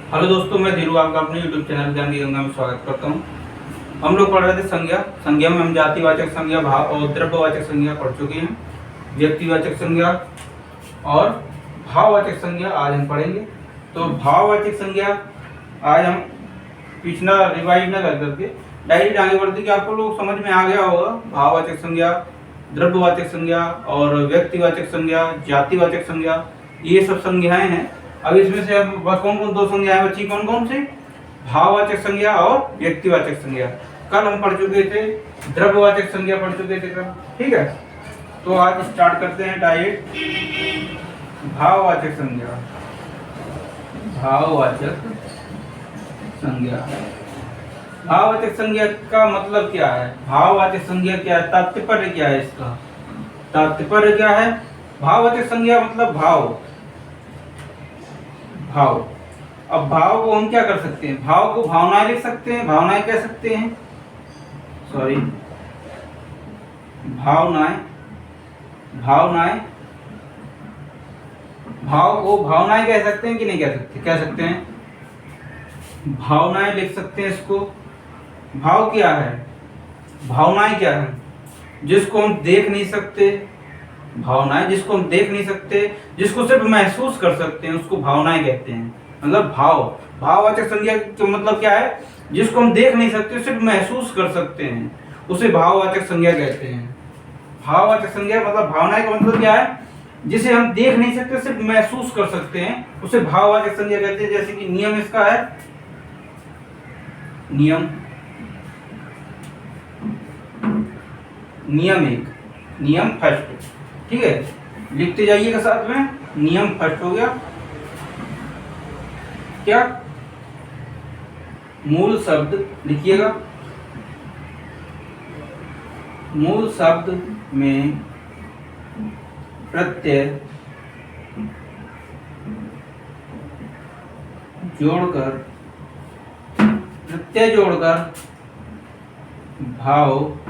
Hello दोस्तों, मैं धीरू आपका अपने यूट्यूब चैनल ज्ञान की गंगा में स्वागत करता हूँ। हम लोग पढ़ रहे थे संज्ञा में हम जातिवाचक संज्ञा, भाव और द्रव्यवाचक संज्ञा पढ़ चुके हैं। व्यक्तिवाचक संज्ञा और भाववाचक संज्ञा आज हम पढ़ेंगे। तो भाववाचक संज्ञा आज हम पिछला रिवाइज न कर करके डायरेक्ट आगे बढ़ते कि आपको लोग समझ में आ गया होगा। भाववाचक संज्ञा, द्रव्यवाचक संज्ञा और व्यक्तिवाचक संज्ञा, जातिवाचक संज्ञा, ये सब संज्ञाएं हैं। अब इसमें से अब कौन कौन दो संज्ञाएं बची, कौन कौन सी? भाववाचक संज्ञा और व्यक्तिवाचक संज्ञा। कल हम पढ़ चुके थे, द्रव्यवाचक संज्ञा पढ़ चुके थे कल, ठीक है। तो आज स्टार्ट करते हैं डायरेक्ट भाववाचक संज्ञा। भाववाचक संज्ञा, भाववाचक संज्ञा का मतलब क्या है? भाववाचक संज्ञा क्या है? तात्पर्य क्या है इसका? तात्पर्य क्या है? भाववाचक संज्ञा मतलब भाव। भाव, अब भाव को हम क्या कर सकते हैं? भाव को भावनाएं लिख सकते हैं, भावनाएं कह सकते हैं, सॉरी भावनाएं, भावनाएं, भाव को भावनाएं कह सकते हैं कि नहीं कह सकते? कह सकते हैं, भावनाएं लिख सकते हैं इसको। भाव क्या है? भावनाएं क्या है? जिसको हम देख नहीं सकते, भावनाएं जिसको हम देख नहीं सकते, जिसको सिर्फ महसूस कर सकते हैं, उसको भावनाएं कहते हैं। मतलब भाव, भाववाचक संज्ञा का मतलब क्या है? जिसको हम देख नहीं सकते, सिर्फ महसूस कर सकते हैं, उसे भाववाचक संज्ञा कहते हैं। भाववाचक संज्ञा मतलब भावनाएं का मतलब क्या है? जिसे हम देख नहीं सकते, सिर्फ महसूस कर सकते हैं, उसे भाववाचक संज्ञा कहते हैं। जैसे कि नियम इसका है, नियम, नियम एक, नियम फर्स्ट, ठीक है। लिखते जाइएगा साथ में, नियम फर्स्ट हो गया। क्या? मूल शब्द लिखिएगा, मूल शब्द में प्रत्यय जोड़कर, प्रत्यय जोड़कर भाववाचक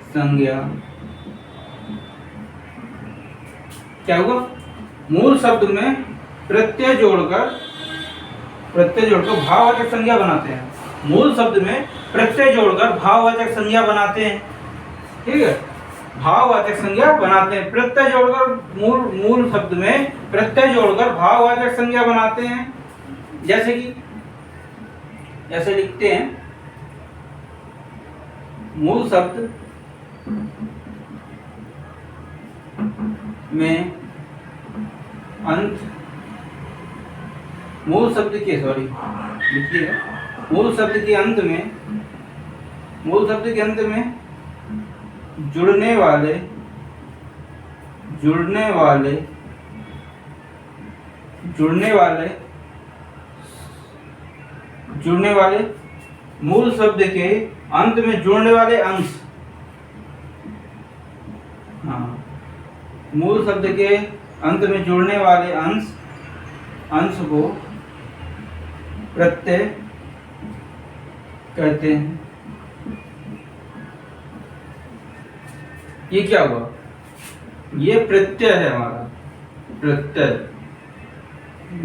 संज्ञा क्या होगा? मूल शब्द में प्रत्यय जोड़कर भाववाचक संज्ञा बनाते हैं। मूल शब्द में प्रत्यय जोड़कर भाववाचक संज्ञा बनाते हैं, ठीक है। भाववाचक संज्ञा बनाते हैं, प्रत्यय जोड़कर मूल शब्द में प्रत्यय जोड़कर भाववाचक संज्ञा बनाते हैं। जैसे कि ऐसे लिखते हैं, मूल शब्द में अंत, मूल शब्द के, सॉरी लिखिए, मूल शब्द के अंत में, मूल शब्द के अंत में जुड़ने वाले मूल शब्द के अंत में जुड़ने वाले अंश, हाँ, मूल शब्द के अंत में जुड़ने वाले अंश को प्रत्यय कहते हैं। ये क्या हुआ? ये प्रत्यय है हमारा, प्रत्यय।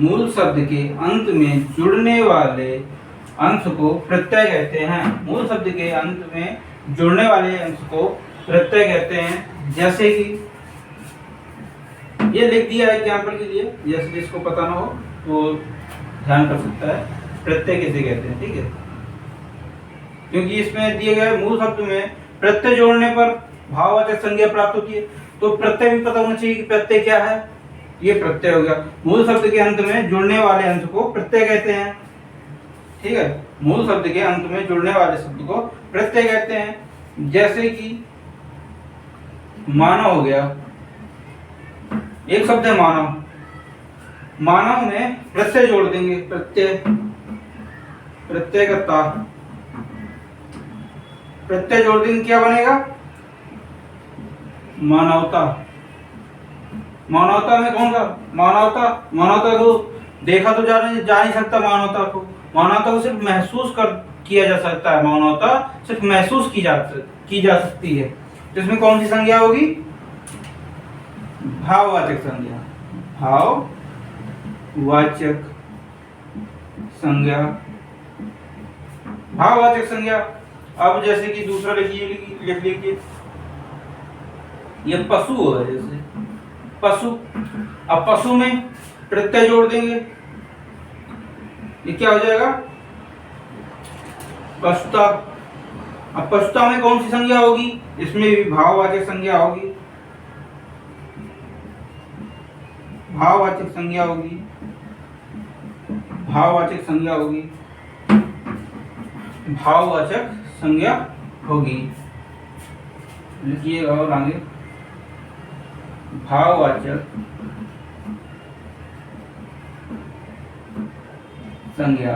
मूल शब्द के अंत में जुड़ने वाले अंश को प्रत्यय कहते हैं। मूल शब्द के अंत में जुड़ने वाले अंश को प्रत्यय कहते हैं। जैसे कि ये लिख दिया है एग्जाम्पल के लिए, जैसे जिसको पता ना हो तो ध्यान कर सकता है प्रत्यय किसे कहते हैं, ठीक है। क्योंकि इसमें दिए गए मूल शब्द में प्रत्यय जोड़ने पर भाववाचक संज्ञा प्राप्त होती है, तो प्रत्यय भी पता होना चाहिए कि प्रत्यय क्या है। ये प्रत्यय हो गया। मूल शब्द के अंत में जुड़ने वाले अंश को प्रत्यय कहते हैं, ठीक है। मूल शब्द के अंत में जुड़ने वाले शब्द को प्रत्यय कहते हैं। जैसे कि मानव हो गया, एक शब्द है मानव, मानव में प्रत्यय जोड़ देंगे, प्रत्यय का ता, प्रत्यय जोड़ देंगे, क्या बनेगा? मानवता। मानवता में कौन सा? मानवता को देखा तो जा नहीं सकता, मानवता को सिर्फ महसूस किया जा सकता है। मानवता सिर्फ महसूस की जा सकती है। तो इसमें कौन सी संज्ञा होगी? भाववाचक संज्ञा। भाववाचक संज्ञा। भाववाचक संज्ञा, अब जैसे कि दूसरा लिख लीजिए, ये पशु है, जैसे पशु। अब पशु में प्रत्यय जोड़ देंगे, ये क्या हो जाएगा? पशुता। अब पशुता में कौन सी संज्ञा होगी? इसमें भी भाववाचक संज्ञा होगी, भाववाचक संज्ञा होगी, भाववाचक संज्ञा होगी, भाववाचक संज्ञा होगी। लिखिएगा और आगे भाववाचक संज्ञा।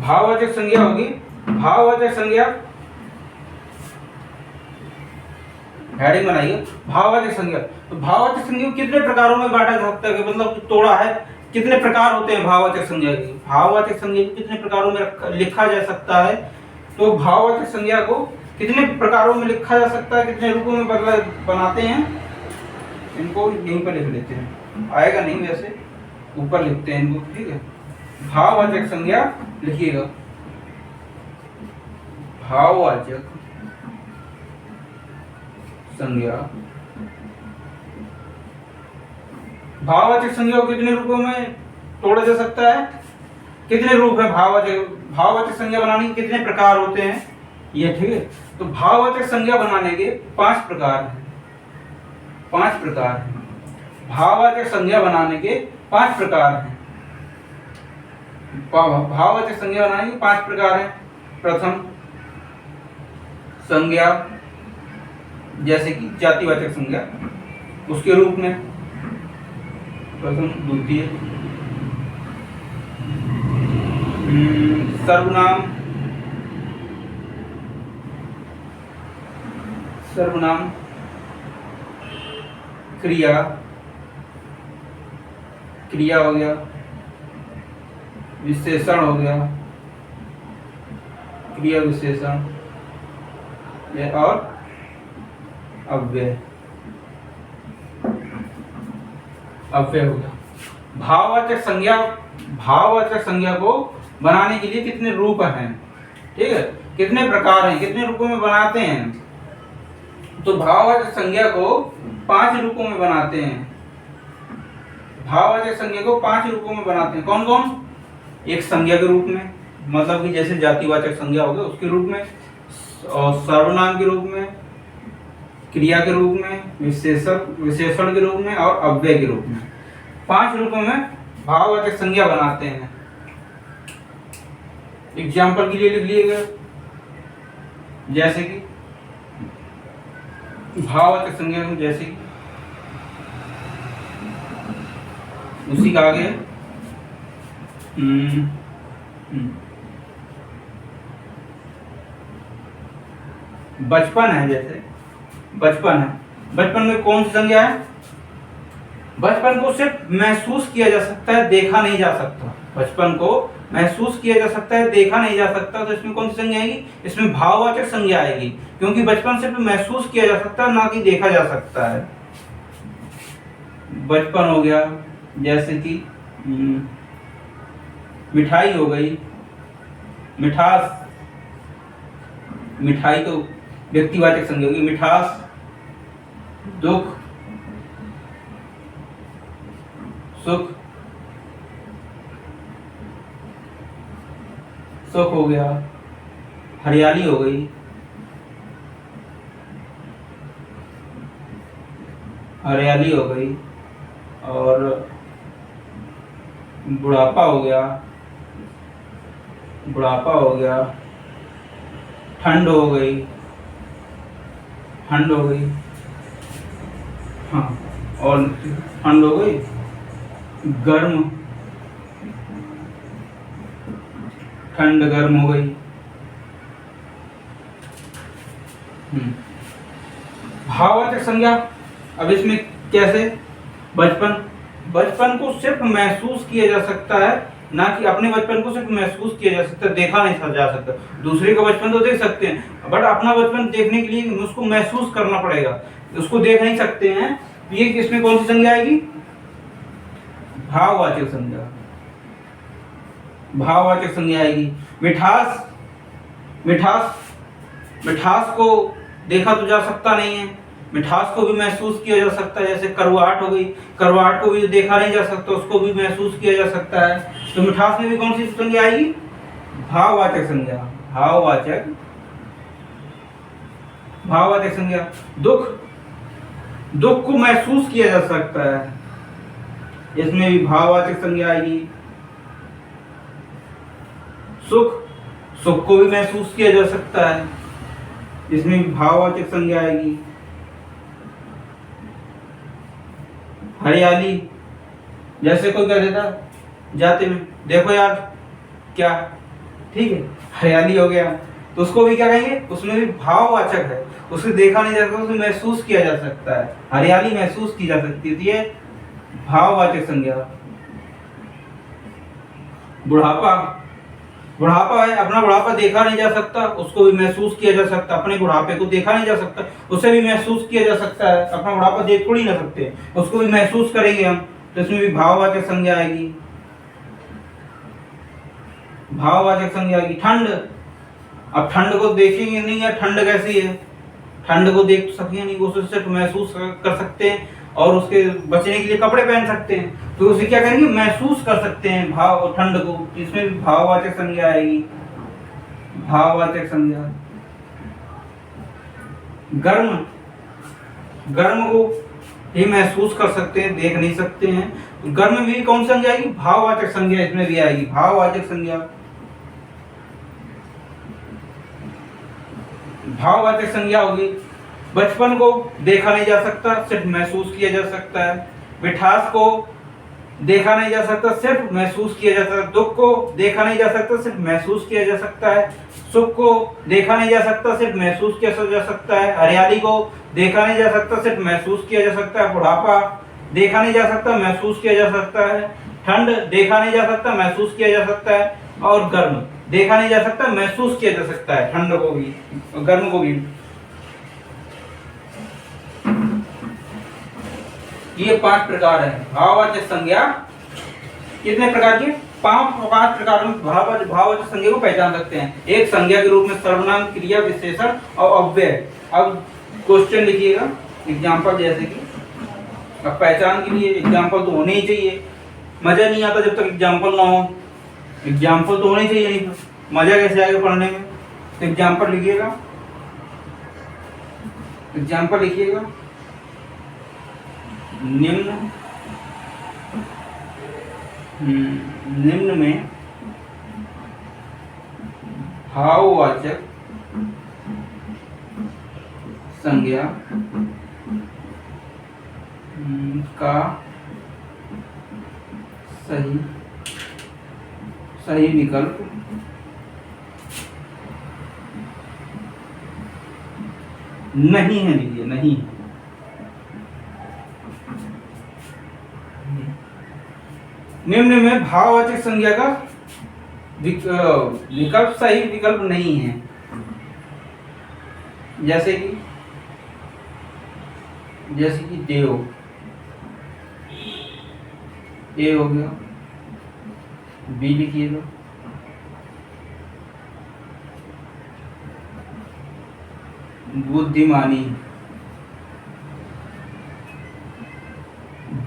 भाववाचक संज्ञा होगी। भाववाचक संज्ञा हेडिंग बनाइए, भाववाचक संज्ञा। तो भाववाचक संज्ञा को कितने प्रकारों में बांटा जा सकता है, मतलब तोड़ा है, कितने प्रकार होते हैं भाववाचक संज्ञा के? भाववाचक संज्ञा को कितने प्रकारों में लिखा जा सकता है? तो भाववाचक संज्ञा को कितने प्रकारों में लिखा जा सकता है, कितने रूपों में बनाते हैं, इनको यहीं पर लिख लेते हैं, आएगा नहीं वैसे, ऊपर लिखते हैं इनको, ठीक है। भाववाचक संज्ञा लिखिएगा, भाववाचक संज्ञा। भाववाचक संज्ञा को कितने रूपों में तोड़ा जा सकता है? कितने रूप है भाववाचक संज्ञा बनाने के कितने प्रकार होते हैं ये, ठीक है। तो भाववाचक संज्ञा बनाने के 5 प्रकार हैं, 5 प्रकार हैं। भाववाचक संज्ञा बनाने के 5 प्रकार हैं। भाववाचक संज्ञा बनाने के 5 प्रकार हैं। प्रथम संज्ञा, जैसे कि जातिवाचक संज्ञा, उसके रूप में प्रथम, द्वितीय, सर्वनाम, सर्वनाम, क्रिया, क्रिया हो गया, विशेषण हो गया, क्रिया विशेषण, और अव्यय, अव्यय हो गया। भाववाचक संज्ञा, भाववाचक संज्ञा को बनाने के लिए कितने रूप हैं, ठीक है, कितने प्रकार हैं, कितने रूपों में बनाते हैं? तो भाववाचक संज्ञा को 5 रूपों में बनाते हैं। भाववाचक संज्ञा को 5 रूपों में बनाते हैं। कौन कौन? एक संज्ञा के रूप में, मतलब कि जैसे जातिवाचक संज्ञा हो गया उसके रूप में, और सर्वनाम के रूप में, क्रिया के रूप में, विशेषण के रूप में, और अव्यय के रूप में। 5 रूपों में भाववाचक संज्ञा बनाते हैं। एग्जाम्पल के लिए लिख लीजिएगा, जैसे कि भाववाचक संज्ञा में, जैसे कि उसी का आगे बचपन है, जैसे बचपन है, बचपन में कौन सी संज्ञा है? बचपन को सिर्फ महसूस किया जा सकता है, देखा नहीं जा सकता। बचपन को महसूस किया जा सकता है, देखा नहीं जा सकता, तो इसमें कौन सी संज्ञा आएगी? इसमें भाववाचक संज्ञा आएगी, क्योंकि बचपन सिर्फ महसूस किया जा सकता है, ना कि देखा जा सकता है। बचपन हो गया, जैसे कि मिठाई हो गई, मिठास, मिठाई तो व्यक्तिवाचक संज्ञा होगी, मिठास, दुख, सुख, सुख हो गया, हरियाली हो गई, हरियाली हो गई, और बुढ़ापा हो गया, बुढ़ापा हो गया, ठंड हो गई, ठंड हो गई, हाँ, और ठंड हो गई, गर्म, ठंड गर्म हो गई। भाववाचक संज्ञा, अब इसमें कैसे? बचपन, बचपन को सिर्फ महसूस किया जा सकता है, ना कि अपने बचपन को सिर्फ महसूस किया जा सकता है, देखा नहीं जा सकता। दूसरे का बचपन तो देख सकते हैं, बट अपना बचपन देखने के लिए उसको महसूस करना पड़ेगा, उसको देख नहीं सकते हैं, ये इसमें कौन सी संज्ञा आएगी? भाववाचक संज्ञा, भाववाचक संज्ञा आएगी। मिठास, मिठास, मिठास को देखा तो जा सकता नहीं है, मिठास को भी महसूस किया जा सकता है। जैसे कड़वाहट हो गई, कड़वाहट को भी देखा नहीं जा सकता, उसको भी महसूस किया जा सकता है। तो मिठास में भी कौन सी संज्ञा आएगी? भाववाचक संज्ञा, भाववाचक, भाववाचक संज्ञा। दुख, दुख को महसूस किया जा सकता है, इसमें भी भाववाचक संज्ञा आएगी। सुख, सुख को भी महसूस किया जा सकता है, इसमें भी भाववाचक संज्ञा आएगी। हरियाली, जैसे कोई कह देता जाते में देखो यार क्या, ठीक है, हरियाली हो गया, तो उसको भी क्या कहेंगे? उसमें भी भाववाचक है, उसे देखा नहीं जा सकता, उसे महसूस किया जा सकता है। हरियाली महसूस की जा सकती है, ये भाववाचक संज्ञा। बुढ़ापा, बुढ़ापा है, अपना बुढ़ापा देखा नहीं जा सकता, उसको भी महसूस किया जा सकता। अपने बुढ़ापे को देखा नहीं जा सकता, उसे भी महसूस किया जा सकता है। अपना बुढ़ापा देख थोड़ी ना सकते, उसको भी महसूस करेंगे हम, तो इसमें भी भाववाचक संज्ञा आएगी, भाववाचक संज्ञा आएगी। ठंड, अब ठंड को देखेंगे नहीं यार ठंड कैसी है, ठंड को देख सकेंगे नहीं, उसे सिर्फ महसूस कर सकते हैं और उसके बचने के लिए कपड़े पहन सकते हैं, तो उसे क्या करेंगे? महसूस कर सकते हैं भाव ठंड को, इसमें भी भाववाचक संज्ञा आएगी, भाववाचक संज्ञा। गर्म, गर्म को ही महसूस कर सकते हैं, देख नहीं सकते हैं, तो गर्म में भी कौन सी संज्ञा आएगी? भाववाचक संज्ञा इसमें भी आएगी, भाववाचक संज्ञा। भाववाचक संज्ञा होगी। बचपन को देखा नहीं जा सकता, सिर्फ महसूस किया जा सकता है। मिठास को देखा नहीं जा सकता, सिर्फ महसूस किया जा सकता है। दुख को देखा नहीं जा सकता, सिर्फ महसूस किया जा सकता है। सुख को देखा नहीं जा सकता, सिर्फ महसूस किया जा सकता है। हरियाली को देखा नहीं जा सकता, सिर्फ महसूस किया जा सकता है। बुढ़ापा देखा नहीं जा सकता, महसूस किया जा सकता है। ठंड देखा नहीं जा सकता, महसूस किया जा सकता है। और गर्म देखा नहीं जा सकता, महसूस किया जा सकता है, ठंड को भी और गर्म को भी। ये 5 प्रकार है भाववाचक संज्ञा। कितने प्रकार की? 5 प्रकार में भाववाचक संज्ञा को पहचान सकते हैं। एक संज्ञा के रूप में सर्वनाम, क्रिया, विशेषण और अव्यय। अब क्वेश्चन लिखिएगा एग्जाम्पल, जैसे कि अब पहचान के लिए एग्जाम्पल तो होने ही चाहिए, मजा नहीं आता जब तक एग्जाम्पल ना हो। एग्जाम्पल तो होने चाहिए, नहीं तो मजा कैसे आएगा पढ़ने में। तो एग्जाम्पल लिखिएगा, एग्जाम्पल लिखिएगा। निम्न में भाववाचक संज्ञा का सही विकल्प नहीं है, लीजिए नहीं। निम्न में भाववाचक संज्ञा का विकल्प सही विकल्प नहीं है। जैसे कि देव, ए हो गया, बी लिखिएगा। बुद्धिमानी,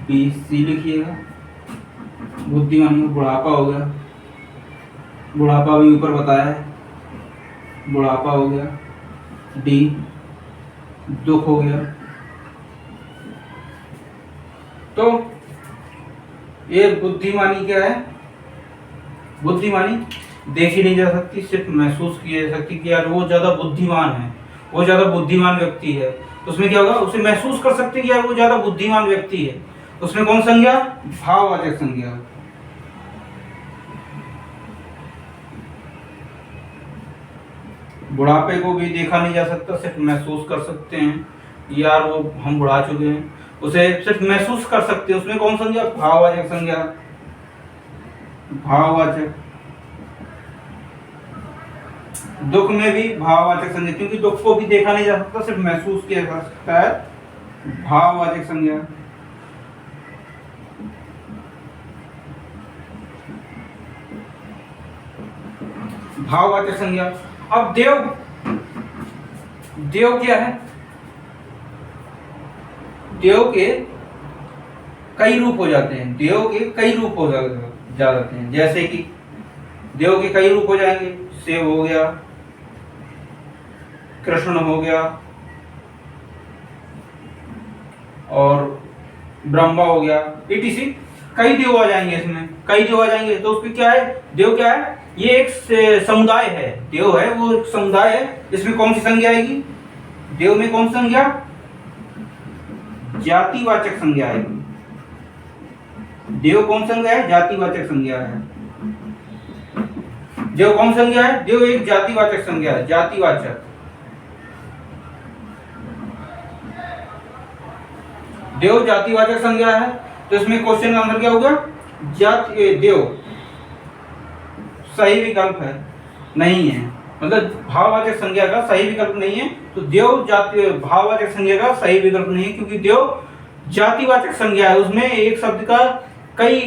बी, सी लिखिएगा। बुद्धिमानी में बुढ़ापा हो गया, बुढ़ापा भी ऊपर बताया है, बुढ़ापा हो गया। डी, दुख हो गया। तो ये बुद्धिमानी क्या है? बुद्धिमानी देखी नहीं जा सकती, सिर्फ महसूस की जा सकती कि यार वो ज्यादा बुद्धिमान है, वो ज्यादा बुद्धिमान व्यक्ति है। तो उसमें क्या होगा? उसे महसूस कर सकते कि यार वो ज्यादा बुद्धिमान व्यक्ति है। उसमें कौन संज्ञा? भाववाचक संज्ञा। बुढ़ापे को भी देखा नहीं जा सकता, सिर्फ महसूस कर सकते हैं यार वो हम बुढ़ा चुके हैं, उसे सिर्फ महसूस कर सकते हैं। उसमें कौन संज्ञा? भाववाचक संज्ञा, भाववाचक। दुख में भी भाववाचक संज्ञा, क्योंकि दुख को भी देखा नहीं जा सकता, सिर्फ महसूस किया जा सकता है। भाववाचक संज्ञा, भाववाचक संज्ञा। अब देव, देव क्या है? देव के कई रूप हो जाते हैं, देव के कई रूप हो जाते हैं। जैसे कि देव के कई रूप हो जाएंगे, शिव हो गया, कृष्ण हो गया और ब्रह्मा हो गया, इटीसी कई देव आ जाएंगे। इसमें कई देव आ जाएंगे तो उसमें क्या है? देव क्या है? ये एक समुदाय है, देव है वो एक समुदाय है। इसमें कौन सी संज्ञा आएगी? देव में कौन सी संज्ञा? जातिवाचक संज्ञा आएगी। देव कौन संज्ञा है? जातिवाचक संज्ञा है। देव कौन संज्ञा है? देव एक जातिवाचक संज्ञा है, जातिवाचक। देव जातिवाचक संज्ञा है। तो इसमें क्वेश्चन का आंसर क्या होगा? देव सही विकल्प है, नहीं है, मतलब भाववाचक संज्ञा का सही विकल्प नहीं है। तो देव जाति भाववाचक संज्ञा का सही विकल्प नहीं है, क्योंकि देव जातिवाचक संज्ञा है। उसमें एक शब्द का कई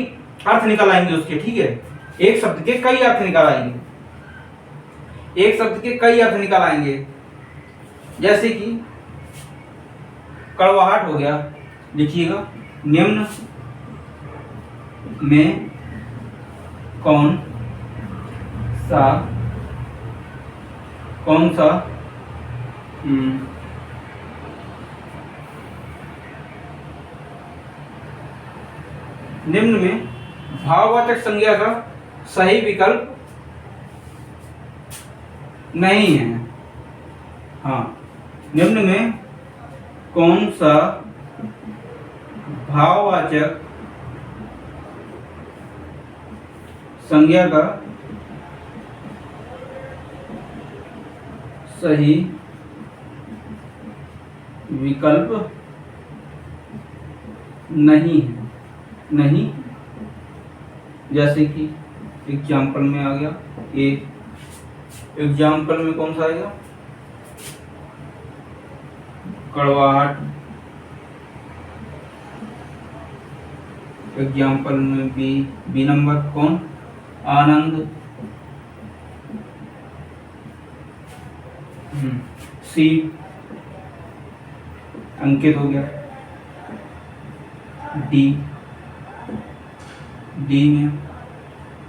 अर्थ निकल आएंगे उसके, ठीक है, एक शब्द के कई अर्थ निकल आएंगे, एक शब्द के कई अर्थ निकल आएंगे। जैसे कि कड़वाहट हो गया, लिखिएगा, निम्न में कौन सा निम्न में भाववाचक संज्ञा का सही विकल्प नहीं है। हाँ, निम्न में कौन सा भाववाचक संज्ञा का सही विकल्प नहीं है, नहीं। जैसे कि एग्जाम्पल में आ गया, एक एग्जाम्पल में कौन सा आएगा? कड़वाहट। एग्जाम्पल में बी नंबर कौन? आनंद। सी अंकित हो गया। डी में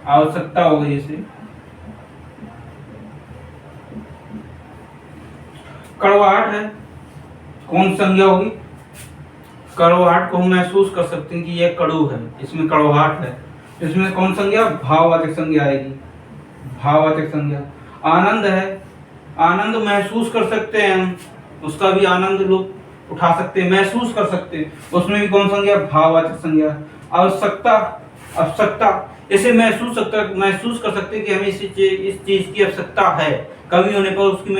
आवश्यकता हो गई। जैसे कड़वाहट है, कौन संज्ञा होगी? कड़वाहट को हम महसूस कर सकते हैं कि यह कड़ू है, इसमें कड़वाहट है, इसमें कौन संज्ञा? भाववाचक संज्ञा आएगी, भाववाचक संज्ञा। आनंद है, आनंद महसूस कर सकते हैं हम, उसका भी आनंद लोग उठा सकते हैं, महसूस कर सकते हैं, उसमें भी कौन संज्ञा? भाववाचक संज्ञा। आवश्यकता, आवश्यकता, इसे महसूस कर सकते हैं कि हमें इस चीज की आवश्यकता है, कमी होने पर उसकी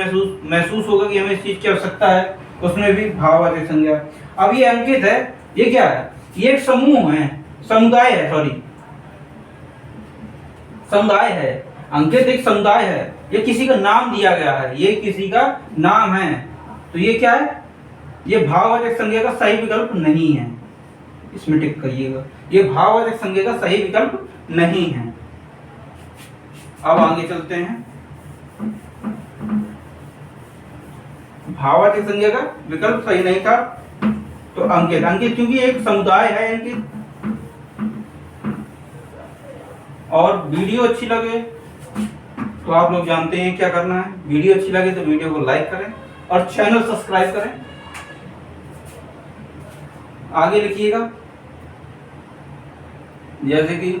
महसूस होगा कि हमें इस चीज की आवश्यकता है, उसमें भी भाववाचक संज्ञा। अब ये अंकित है, ये क्या है? ये एक समूह है, समुदाय है, सॉरी समुदाय है। अंकित एक समुदाय है, ये किसी का नाम दिया गया है, ये किसी का नाम है, तो ये क्या है? ये भाववाचक संज्ञा का सही विकल्प नहीं है, इसमें टिक करिएगा, ये भाववाचक संज्ञा का सही विकल्प नहीं है। अब आगे चलते हैं। भाववाचक संज्ञा का विकल्प सही नहीं था, तो अंकित, अंकित क्योंकि एक समुदाय है अंकित। और वीडियो अच्छी लगे तो आप लोग जानते हैं क्या करना है, वीडियो अच्छी लगे तो वीडियो को लाइक करें और चैनल सब्सक्राइब करें। आगे लिखिएगा, जैसे कि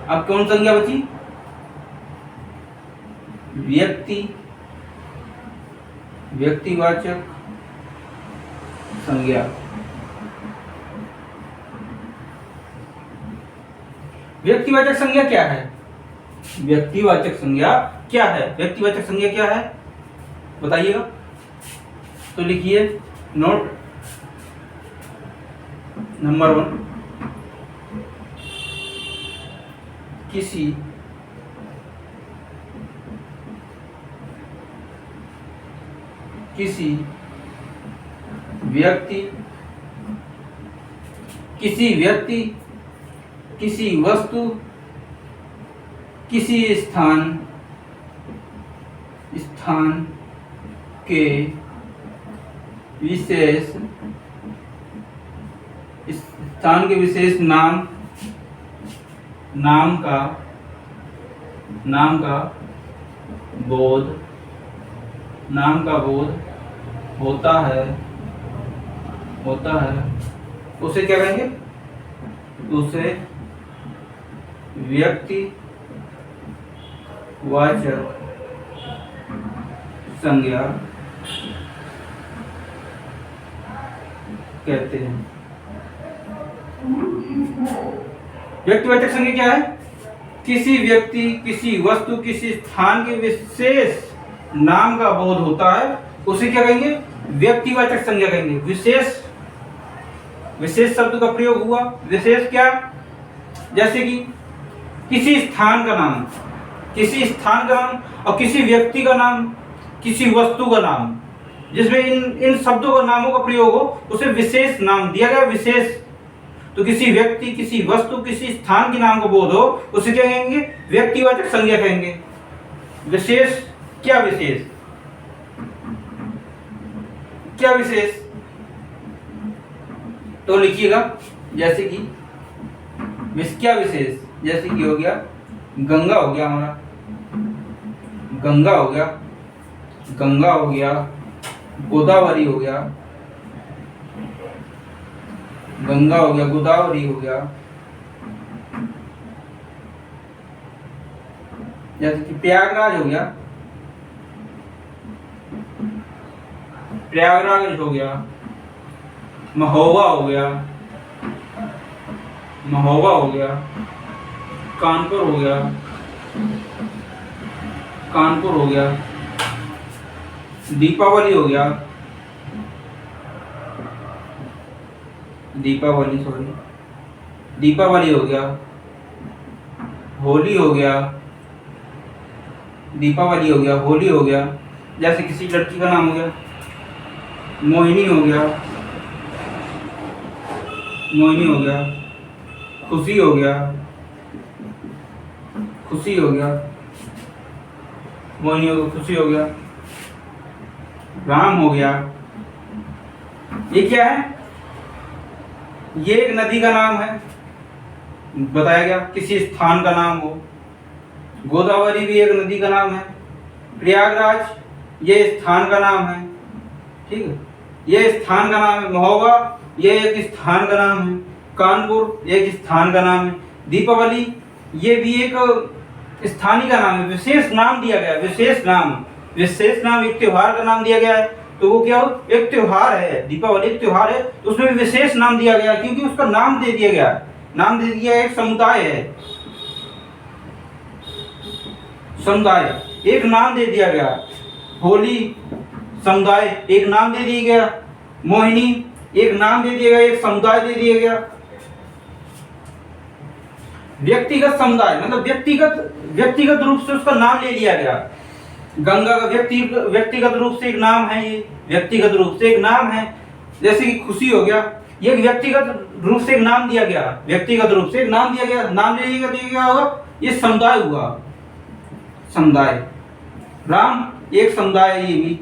अब कौन संज्ञा बची? व्यक्तिवाचक संज्ञा। व्यक्तिवाचक संज्ञा क्या है? व्यक्तिवाचक संज्ञा क्या है? व्यक्तिवाचक संज्ञा क्या है बताइएगा। तो लिखिए नोट नंबर 1, किसी व्यक्ति, किसी व्यक्ति, किसी वस्तु, किसी स्थान के विशेष नाम का बोध होता है उसे क्या कहेंगे? उसे व्यक्तिवाचक संज्ञा कहते हैं। व्यक्तिवाचक संज्ञा क्या है? किसी व्यक्ति, किसी वस्तु, किसी स्थान के विशेष नाम का बोध होता है उसे क्या कहेंगे? व्यक्तिवाचक संज्ञा कहेंगे। विशेष शब्द का प्रयोग हुआ। विशेष क्या? जैसे कि किसी स्थान का नाम और किसी व्यक्ति का नाम, किसी वस्तु का नाम, जिसमें इन शब्दों का नामों का प्रयोग हो उसे विशेष नाम दिया गया। विशेष तो किसी व्यक्ति, किसी वस्तु, किसी स्थान के नाम का बोध हो उसे क्या कहेंगे? व्यक्तिवाचक संज्ञा कहेंगे। विशेष क्या? विशेष तो लिखिएगा, जैसे कि क्या विशेष? जैसे कि हो गया गंगा, हो गया हमारा गंगा, हो गया गोदावरी, हो गया गंगा, हो गया गोदावरी, हो गया। जैसे कि प्रयागराज हो गया, महोबा हो गया, कानपुर हो गया, दीपावली हो गया, दीपावली हो गया, होली हो गया। जैसे किसी लड़की का नाम हो गया मोहिनी, हो गया खुशी हो गया, मोहिनी हो गया, खुशी हो गया, राम हो गया। ये क्या है? ये एक नदी का नाम है, बताया गया। किसी स्थान का नाम हो, गोदावरी भी एक नदी का नाम है, प्रयागराज ये स्थान का नाम है, ठीक है, ये स्थान का नाम है, महोबा ये एक स्थान का नाम है, कानपुर एक स्थान का नाम है, दीपावली ये भी एक स्थानीय का नाम है। विशेष नाम दिया गया, विशेष नाम एक त्योहार का नाम दिया गया है, तो वो क्या हो? एक त्योहार है, दीपावली एक त्योहार है, तो उसमें विशेष नाम दिया गया क्योंकि उसका नाम दे दिया गया, एक समुदाय है, एक नाम दे दिया गया। होली समुदाय एक नाम दे दिया गया, मोहिनी एक नाम दे दिया गया, एक समुदाय दे दिया गया। व्यक्तिगत समुदाय मतलब व्यक्तिगत रूप से उसका नाम ले लिया गया। गंगा का व्यक्तिगत रूप से एक नाम है, ये व्यक्तिगत रूप से एक नाम है। जैसे कि खुशी हो गया, ये व्यक्तिगत रूप से एक नाम दिया गया, नाम ले लिया गया होगा, ये समुदाय हुआ, समुदाय। राम एक समुदाय है, ये भी,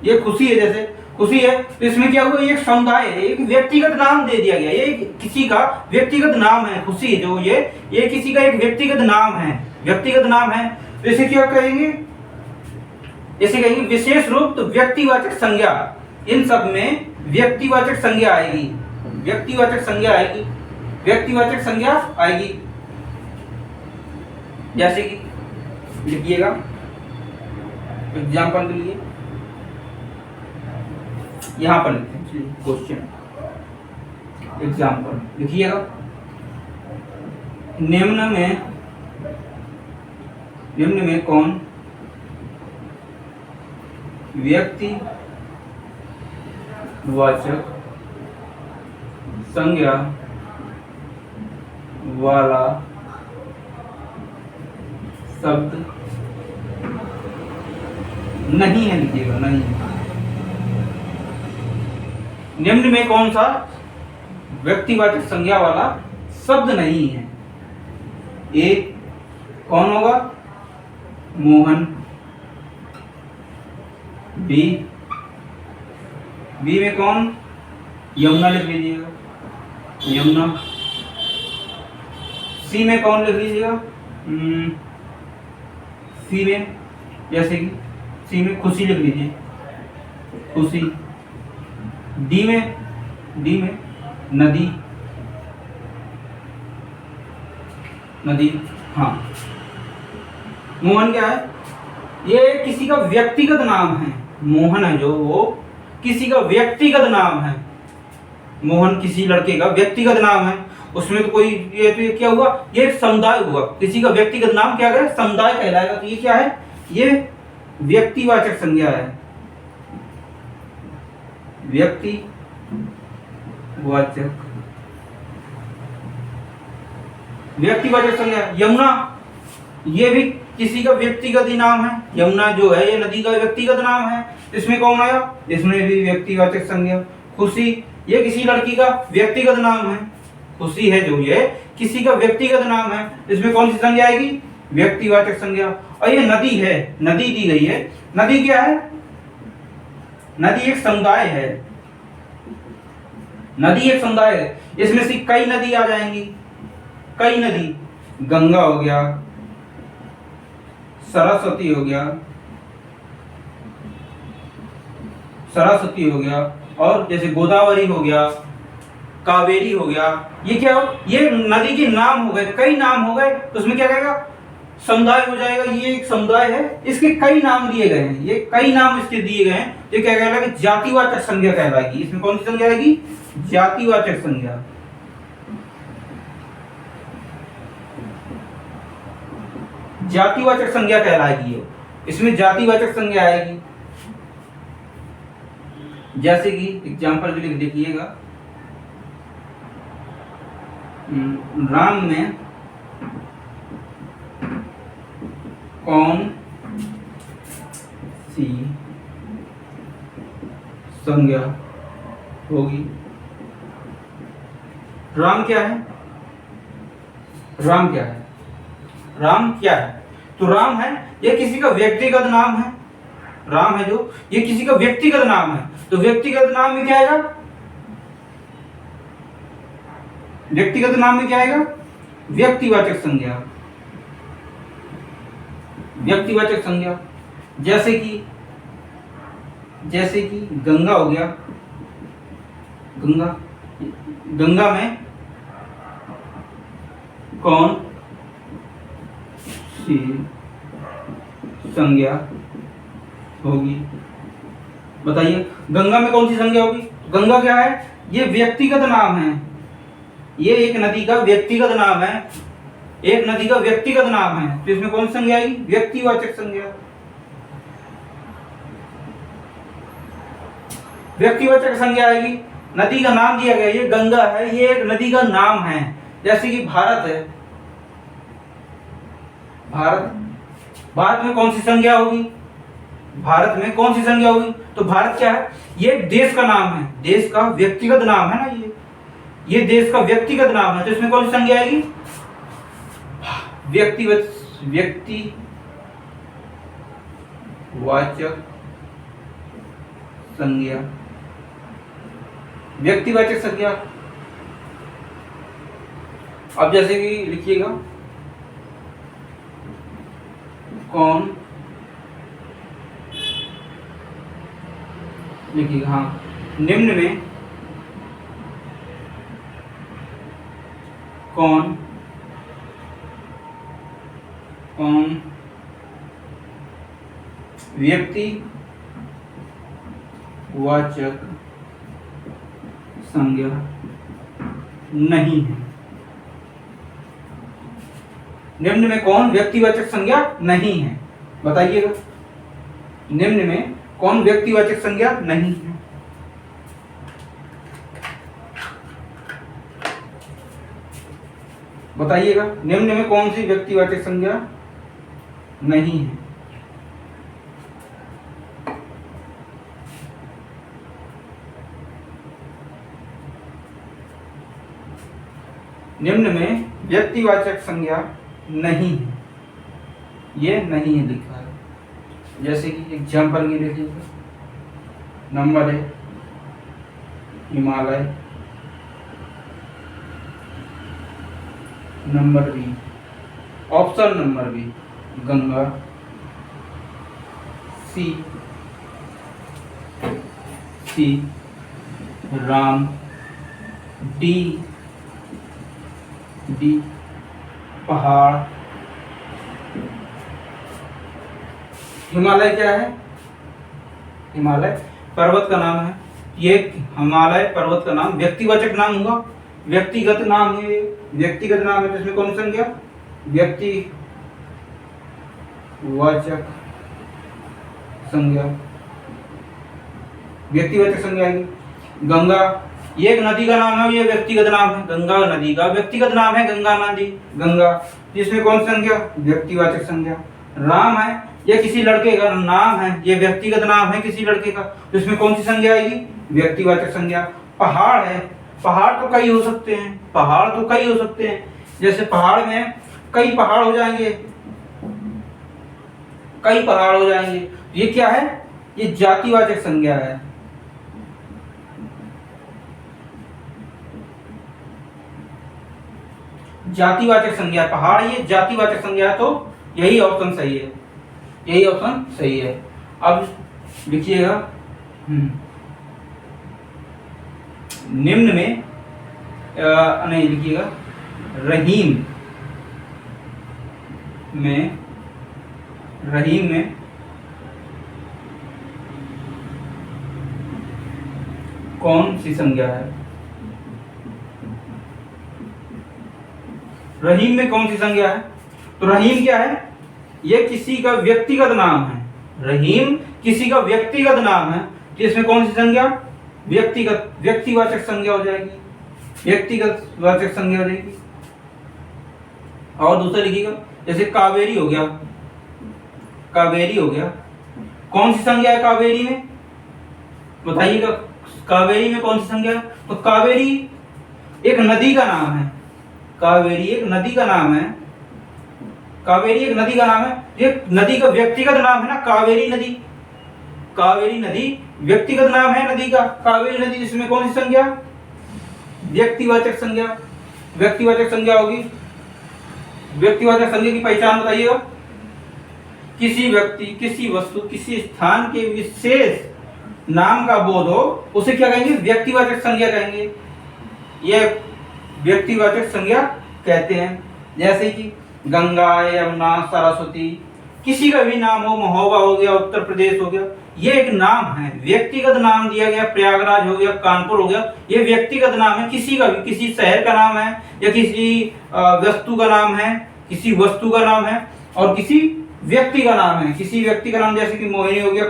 ये खुशी है, जैसे खुशी है तो इसमें क्या हुआ? एक समुदाय है, एक व्यक्तिगत नाम दे दिया गया, ये किसी का व्यक्तिगत नाम है। खुशी जो ये किसी का एक व्यक्तिगत नाम है, तो इसे क्या कहेंगे? इसे कहेंगे विशेष रूप। तो व्यक्तिवाचक संज्ञा, इन सब में व्यक्तिवाचक संज्ञा आएगी। जैसे कि लिखिएगा एग्जाम्पल के लिए, यहां पर लिखते हैं क्वेश्चन, एग्जाम्पल लिखिएगा। निम्न में कौन व्यक्तिवाचक संज्ञा वाला शब्द नहीं है? लिखिएगा नहीं। निम्न में कौन सा व्यक्तिवाचक संज्ञा वाला शब्द नहीं है? ए कौन होगा? मोहन। बी में कौन? यमुना लिख लीजिएगा, यमुना। सी में कौन लिख लीजिएगा? सी में जैसे कि सी में खुशी लिख लीजिए, खुशी। डी में नदी, नदी। हाँ, मोहन क्या है? ये किसी का व्यक्तिगत नाम है। मोहन है जो, वो किसी का व्यक्तिगत नाम है। मोहन किसी लड़के का व्यक्तिगत नाम है। उसमें तो कोई ये तो ये क्या हुआ? ये एक समुदाय हुआ। किसी का व्यक्तिगत नाम क्या है? समुदाय कहलाएगा। तो ये क्या है? ये व्यक्तिवाचक संज्ञा है, व्यक्तिवाचक संज्ञा। यमुना, ये भी किसी का व्यक्तिगत ही नाम है। यमुना जो है ये नदी का व्यक्तिगत नाम है। इसमें कौन आया? इसमें भी व्यक्तिवाचक संज्ञा। खुशी, ये किसी लड़की का व्यक्तिगत नाम है। खुशी है जो, ये किसी का व्यक्तिगत नाम है। इसमें कौन सी संज्ञा आएगी? व्यक्तिवाचक संज्ञा। और ये नदी है, नदी दी गई है। नदी क्या है? नदी एक समुदाय है। नदी एक समुदाय है। इसमें से कई नदी आ जाएंगी, कई नदी। गंगा हो गया, सरस्वती हो गया, सरस्वती हो गया, और जैसे गोदावरी हो गया, कावेरी हो गया। ये क्या हो? ये नदी के नाम हो गए, कई नाम हो गए। तो उसमें क्या कहेगा? समुदाय हो जाएगा। ये एक समुदाय है, इसके कई नाम दिए गए हैं, ये कई नाम इसके दिए गए हैं। ये क्या कहलाएगा? जातिवाचक संज्ञा कहलाएगी। इसमें कौन सी संज्ञा आएगी? जातिवाचक संज्ञा। जातिवाचक संज्ञा कहलाएगी ये। इसमें जातिवाचक संज्ञा आएगी। जैसे कि एग्जाम्पल भी लिख देखिएगा, राम में कौन सी संज्ञा होगी? राम क्या है? राम क्या है? राम क्या है? तो राम है, ये किसी का व्यक्तिगत नाम है। राम है जो, ये किसी का व्यक्तिगत नाम है। तो व्यक्तिगत नाम में क्या आएगा? व्यक्तिगत नाम में क्या आएगा? व्यक्तिवाचक संज्ञा। व्यक्तिवाचक संज्ञा। जैसे कि गंगा हो गया, गंगा। गंगा में कौन सी संज्ञा होगी? बताइए, गंगा में कौन सी संज्ञा होगी? गंगा क्या है? ये व्यक्तिगत नाम है। ये एक नदी का व्यक्तिगत नाम है, एक नदी का व्यक्तिगत नाम है। तो इसमें कौन सी संज्ञा आएगी? व्यक्तिवाचक संज्ञा। व्यक्तिवाचक संज्ञा आएगी। नदी का नाम दिया गया, ये गंगा है, ये एक नदी का नाम है। जैसे कि भारत है, भारत में कौन सी संज्ञा होगी? भारत में कौन सी संज्ञा होगी? तो भारत क्या है? ये देश का नाम है, देश का व्यक्तिगत नाम है ना। ये देश का व्यक्तिगत नाम है। तो इसमें कौन सी संज्ञा आएगी? व्यक्तिवाचक संज्ञा। व्यक्तिवाचक संज्ञा। अब जैसे कि लिखिएगा, कौन, लिखिएगा, हाँ, निम्न में कौन व्यक्तिवाचक संज्ञा नहीं है? निम्न में कौन व्यक्तिवाचक संज्ञा नहीं है? बताइएगा, निम्न में कौन व्यक्तिवाचक संज्ञा नहीं है? बताइएगा, निम्न में कौन सी व्यक्तिवाचक संज्ञा नहीं है? निम्न में व्यक्तिवाचक संज्ञा नहीं है, ये नहीं है लिखा है। जैसे कि एग्जाम्पल की देखिए, नंबर है Himalaya, number B, option number B Ganga, C Ram, D पहाड़। हिमालय क्या है? हिमालय पर्वत का नाम है। ये हिमालय पर्वत का नाम व्यक्तिवाचक नाम होगा, व्यक्तिगत नाम है, व्यक्तिगत नाम है तो इसमें कौन सी संज्ञा? व्यक्तिवाचक संज्ञा, व्यक्तिवाचक संज्ञा आएगी। गंगा ये एक नदी का नाम है, ये व्यक्तिगत नाम है, गंगा नदी का व्यक्तिगत नाम है, गंगा नदी, गंगा, इसमें कौन सी संज्ञा? व्यक्तिवाचक संज्ञा। राम है, ये किसी लड़के का नाम है, ये व्यक्तिगत नाम है किसी लड़के का, तो इसमें कौन सी संज्ञा आएगी? व्यक्तिवाचक संज्ञा। पहाड़ है, पहाड़ तो कई हो सकते हैं, पहाड़ तो कई हो सकते हैं, जैसे पहाड़ में कई पहाड़ हो जाएंगे, कई पहाड़ हो जाएंगे, ये क्या है? ये जातिवाचक संज्ञा है। जातिवाचक संज्ञा पहाड़, ये जातिवाचक संज्ञा है, तो यही ऑप्शन सही है, यही ऑप्शन सही है। अब लिखिएगा, निम्न में नहीं लिखिएगा, रहीम में कौन सी संज्ञा है? रहीम में कौन सी संज्ञा है? तो रहीम क्या है? ये किसी का व्यक्तिगत नाम है, रहीम किसी का व्यक्तिगत नाम है, तो इसमें कौन सी संज्ञा? व्यक्तिगत, व्यक्तिवाचक संज्ञा हो जाएगी, व्यक्तिगत वाचक संज्ञा हो जाएगी। और दूसरा लिखिएगा, जैसे कावेरी हो गया, कावेरी हो गया, कौन सी संज्ञा है कावेरी में? बताइएगा, कावेरी में कौन सी संज्ञा है? तो कावेरी एक नदी का नाम है, कावेरी एक नदी का नाम है, कावेरी एक नदी का नाम है, ये नदी का व्यक्तिगत नाम है ना, कावेरी नदी, कावेरी नदी व्यक्तिगत नाम है नदी का, कावेरी नदी, इसमें कौन सी संज्ञा? व्यक्तिवाचक संज्ञा, व्यक्तिवाचक संज्ञा होगी। व्यक्तिवाचक संज्ञा की पहचान बताइएगा, किसी व्यक्ति, किसी वस्तु, किसी स्थान के विशेष नाम का बोध हो, उसे क्या कहेंगे? व्यक्तिवाचक संज्ञा कहेंगे, ये व्यक्तिवाचक संज्ञा कहते हैं। जैसे कि गंगा, यमुना, सरस्वती, किसी का भी नाम हो, महोबा हो गया, उत्तर प्रदेश हो गया, ये एक नाम है, व्यक्तिगत नाम दिया गया, प्रयागराज हो गया, कानपुर हो गया, ये व्यक्तिगत नाम है, किसी का भी, किसी शहर का नाम है, या किसी वस्तु का नाम है, किसी वस्तु का नाम है, और किसी व्यक्ति का नाम है, किसी व्यक्ति का नाम, जैसे कि मोहिनी हो गया,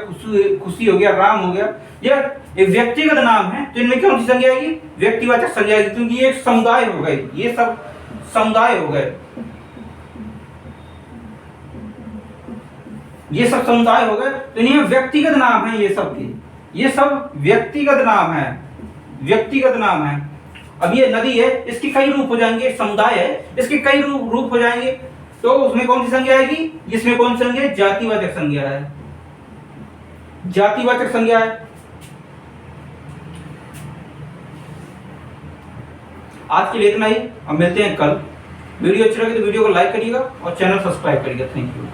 खुशी हो गया, राम हो गया, ये एक व्यक्तिगत नाम है, तो इनमें कौन सी संज्ञा आएगी? व्यक्तिवाचक संज्ञा आएगी, क्योंकि ये एक समुदाय हो गए, ये सब समुदाय हो गए, ये सब समुदाय हो गए, तो इन्हें व्यक्तिगत नाम है, ये सब के, ये सब व्यक्तिगत नाम है, व्यक्तिगत नाम है। अब ये नदी है, इसके कई रूप हो जाएंगे, समुदाय है, इसके कई रूप हो जाएंगे, तो उसमें कौन सी संज्ञा आएगी? इसमें कौन सी संज्ञा? जातिवाचक संज्ञा है, जातिवाचक संज्ञा है। आज के लिए इतना ही, अब मिलते हैं कल। वीडियो अच्छी लगी तो वीडियो को लाइक करिएगा और चैनल सब्सक्राइब करिएगा। Thank you.